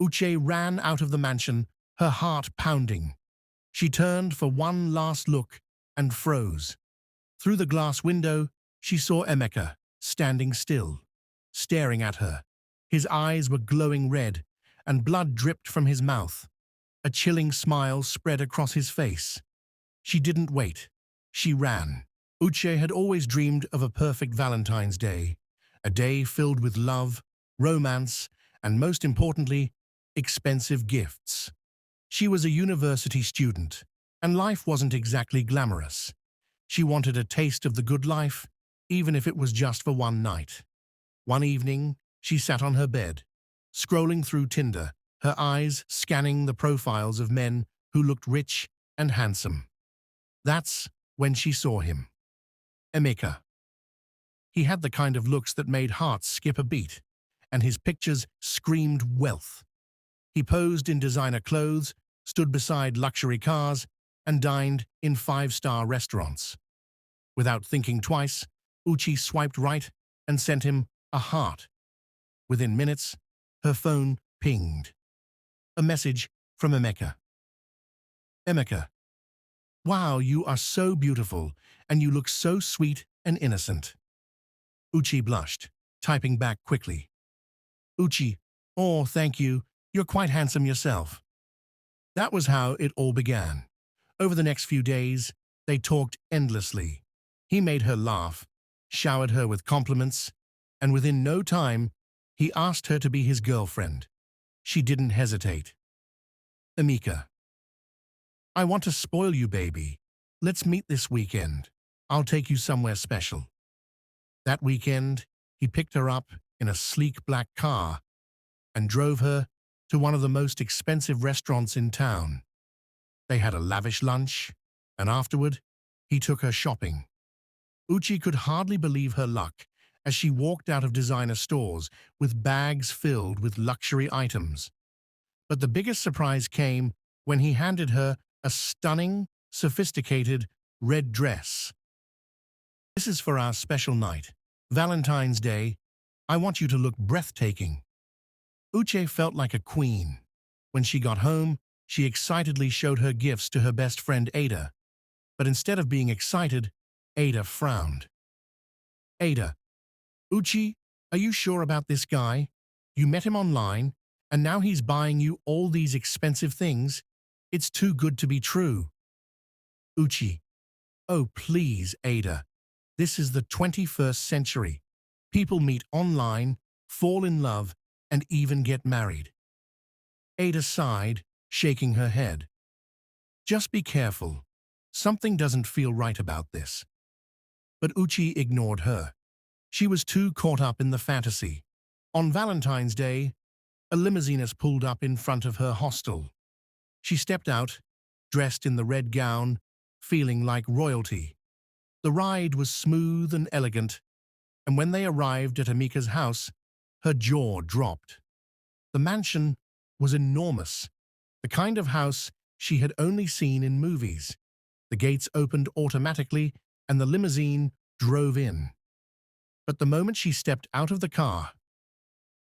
Uche ran out of the mansion, her heart pounding. She turned for one last look and froze. Through the glass window, she saw Emeka standing still, staring at her. His eyes were glowing red, and blood dripped from his mouth. A chilling smile spread across his face. She didn't wait. She ran. Uche had always dreamed of a perfect Valentine's Day, a day filled with love, romance, and most importantly, expensive gifts. She was a university student, and life wasn't exactly glamorous. She wanted a taste of the good life, even if it was just for one night. One evening, she sat on her bed, scrolling through Tinder, her eyes scanning the profiles of men who looked rich and handsome. That's when she saw him. Emeka. He had the kind of looks that made hearts skip a beat, and his pictures screamed wealth. He posed in designer clothes, stood beside luxury cars, and dined in five-star restaurants. Without thinking twice, Uchi swiped right and sent him a heart. Within minutes, her phone pinged. A message from Emeka. Emeka. Wow, you are so beautiful, and you look so sweet and innocent. Uchi blushed, typing back quickly. Uchi, oh, thank you, you're quite handsome yourself. That was how it all began. Over the next few days, they talked endlessly. He made her laugh, showered her with compliments, and within no time, he asked her to be his girlfriend. She didn't hesitate. Emeka. I want to spoil you, baby. Let's meet this weekend. I'll take you somewhere special. That weekend, he picked her up in a sleek black car and drove her to one of the most expensive restaurants in town. They had a lavish lunch, and afterward, he took her shopping. Uchi could hardly believe her luck as she walked out of designer stores with bags filled with luxury items. But the biggest surprise came when he handed her a stunning, sophisticated red dress. This is for our special night, Valentine's Day. I want you to look breathtaking. Uche felt like a queen. When she got home, she excitedly showed her gifts to her best friend Ada. But instead of being excited, Ada frowned. Ada. Uchi, are you sure about this guy? You met him online, and now he's buying you all these expensive things. It's too good to be true. Uchi. Oh, please, Ada. This is the 21st century. People meet online, fall in love, and even get married. Ada sighed, shaking her head. Just be careful. Something doesn't feel right about this. But Uchi ignored her. She was too caught up in the fantasy. On Valentine's Day, a limousine pulled up in front of her hostel. She stepped out, dressed in the red gown, feeling like royalty. The ride was smooth and elegant, and when they arrived at Emeka's house, her jaw dropped. The mansion was enormous, the kind of house she had only seen in movies. The gates opened automatically, and the limousine drove in. But the moment she stepped out of the car,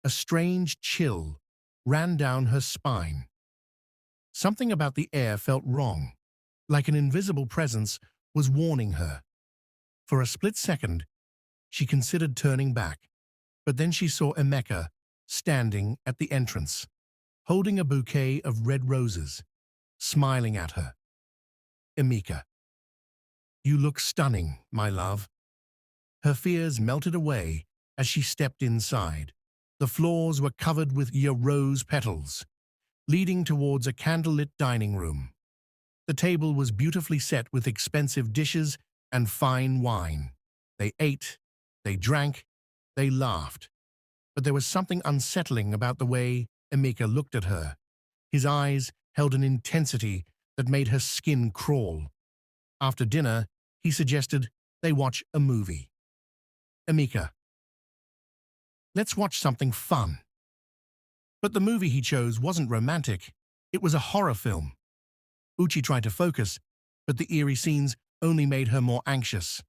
a strange chill ran down her spine. Something about the air felt wrong, like an invisible presence was warning her. For a split second, she considered turning back, but then she saw Emeka standing at the entrance, holding a bouquet of red roses, smiling at her. Emeka. You look stunning, my love. Her fears melted away as she stepped inside. The floors were covered with rose petals, leading towards a candlelit dining room. The table was beautifully set with expensive dishes and fine wine. They ate, they drank, they laughed. But there was something unsettling about the way Emeka looked at her. His eyes held an intensity that made her skin crawl. After dinner, he suggested they watch a movie. Emeka. Let's watch something fun. But the movie he chose wasn't romantic. It was a horror film. Uchi tried to focus, but the eerie scenes only made her more anxious.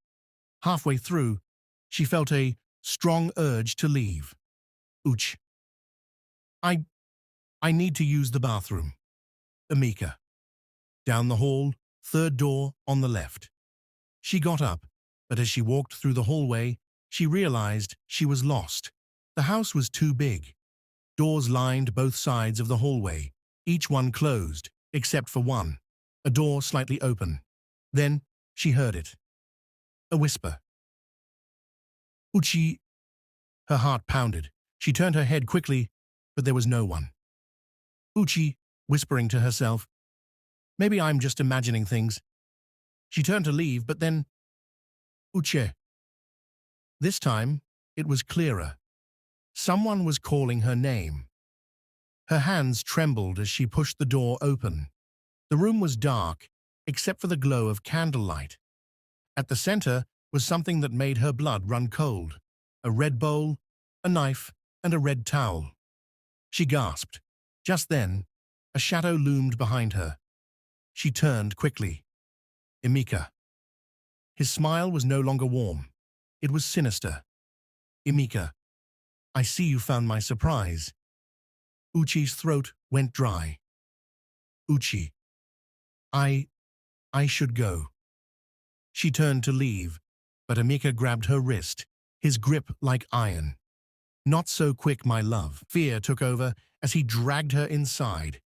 Halfway through, she felt a strong urge to leave. Uch. I I need to use the bathroom. Emeka. Down the hall, third door on the left. She got up, but as she walked through the hallway, she realized she was lost. The house was too big. Doors lined both sides of the hallway, each one closed, except for one, a door slightly open. Then she heard it. A whisper. Uchi. Her heart pounded. She turned her head quickly, but there was no one. Uchi, whispering to herself, maybe I'm just imagining things. She turned to leave, but then, Uche. This time, it was clearer. Someone was calling her name. Her hands trembled as she pushed the door open. The room was dark, except for the glow of candlelight. At the center was something that made her blood run cold. A red bowl, a knife, and a red towel. She gasped. Just then, a shadow loomed behind her. She turned quickly. Emeka. His smile was no longer warm. It was sinister. Emeka, I see you found my surprise. Uchi's throat went dry. Uchi. I should go. She turned to leave, but Emeka grabbed her wrist, his grip like iron. Not so quick, my love. Fear took over as he dragged her inside.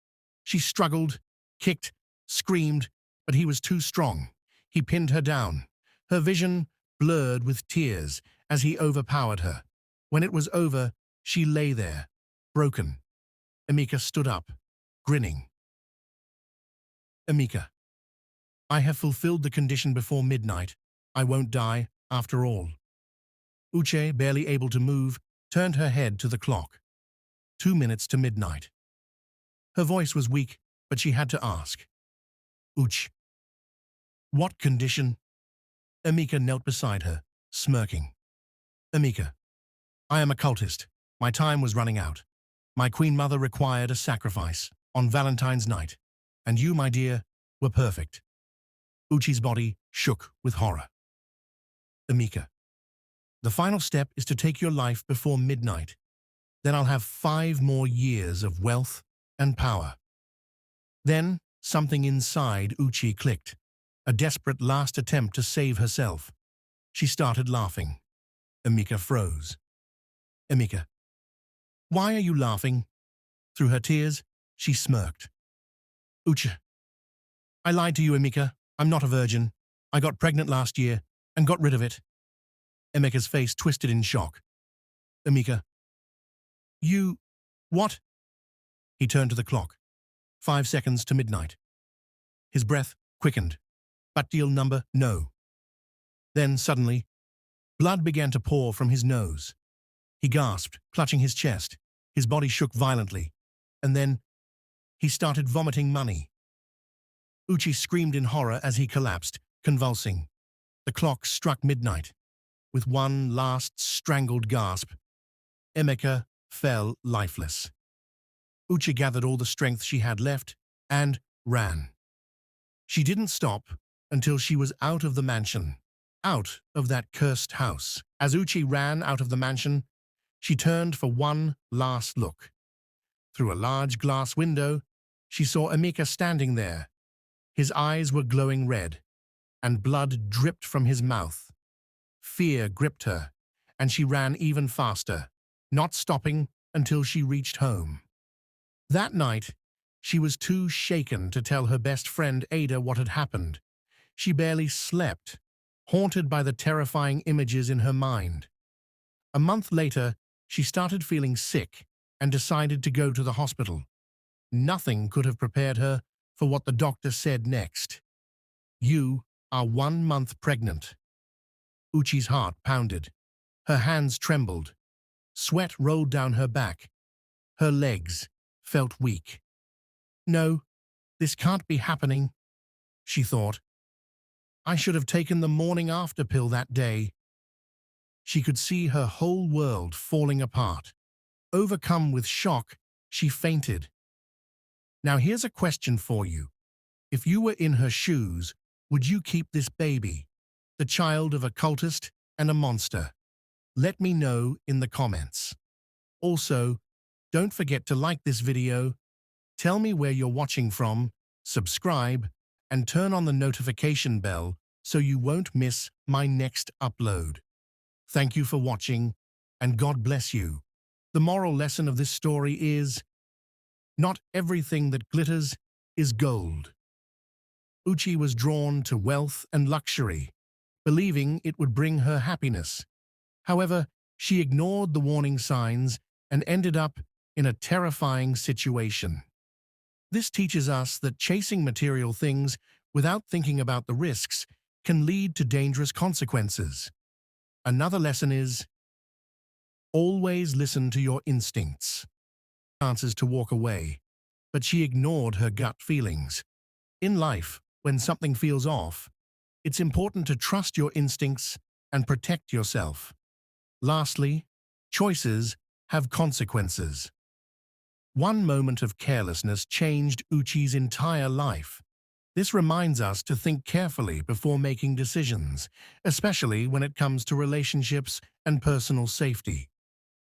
She struggled, kicked, screamed, but he was too strong. He pinned her down. Her vision blurred with tears as he overpowered her. When it was over, she lay there, broken. Emeka stood up, grinning. Emeka. I have fulfilled the condition before midnight. I won't die, after all. Uche, barely able to move, turned her head to the clock. 2 minutes to midnight. Her voice was weak, but she had to ask. Uch. What condition? Emeka knelt beside her, smirking. Emeka. I am a cultist. My time was running out. My queen mother required a sacrifice on Valentine's night, and you, my dear, were perfect. Uchi's body shook with horror. Emeka. The final step is to take your life before midnight. Then I'll have 5 more years of wealth and power. Then something inside Uchi clicked, a desperate last attempt to save herself. She started laughing. Emeka froze. Emeka. Why are you laughing? Through her tears, she smirked. Uchi. I lied to you, Emeka. I'm not a virgin. I got pregnant last year and got rid of it. Emeka's face twisted in shock. Emeka. You... what? He turned to the clock. 5 seconds to midnight. His breath quickened. But deal number, no. Then, suddenly, blood began to pour from his nose. He gasped, clutching his chest. His body shook violently. And then, he started vomiting money. Uchi screamed in horror as he collapsed, convulsing. The clock struck midnight. With one last strangled gasp, Emeka fell lifeless. Uchi gathered all the strength she had left and ran. She didn't stop until she was out of the mansion, out of that cursed house. As Uchi ran out of the mansion, she turned for one last look. Through a large glass window, she saw Emeka standing there. His eyes were glowing red, and blood dripped from his mouth. Fear gripped her, and she ran even faster, not stopping until she reached home. That night, she was too shaken to tell her best friend Ada what had happened. She barely slept, haunted by the terrifying images in her mind. A month later, she started feeling sick and decided to go to the hospital. Nothing could have prepared her for what the doctor said next. You are 1 month pregnant. Uchi's heart pounded. Her hands trembled. Sweat rolled down her back. Her legs felt weak. No, this can't be happening, she thought. I should have taken the morning after pill that day. She could see her whole world falling apart. Overcome with shock, she fainted. Now here's a question for you. If you were in her shoes, would you keep this baby, the child of a cultist and a monster? Let me know in the comments. Also, Don't forget to like this video, tell me where you're watching from, subscribe, and turn on the notification bell so you won't miss my next upload. Thank you for watching, and God bless you. The moral lesson of this story is, not everything that glitters is gold. Uchi was drawn to wealth and luxury, believing it would bring her happiness. However, she ignored the warning signs and ended up in a terrifying situation. This teaches us that chasing material things without thinking about the risks can lead to dangerous consequences. Another lesson is, always listen to your instincts. Chances to walk away, but she ignored her gut feelings. In life, when something feels off, it's important to trust your instincts and protect yourself. Lastly, choices have consequences. One moment of carelessness changed Uchi's entire life. This reminds us to think carefully before making decisions, especially when it comes to relationships and personal safety.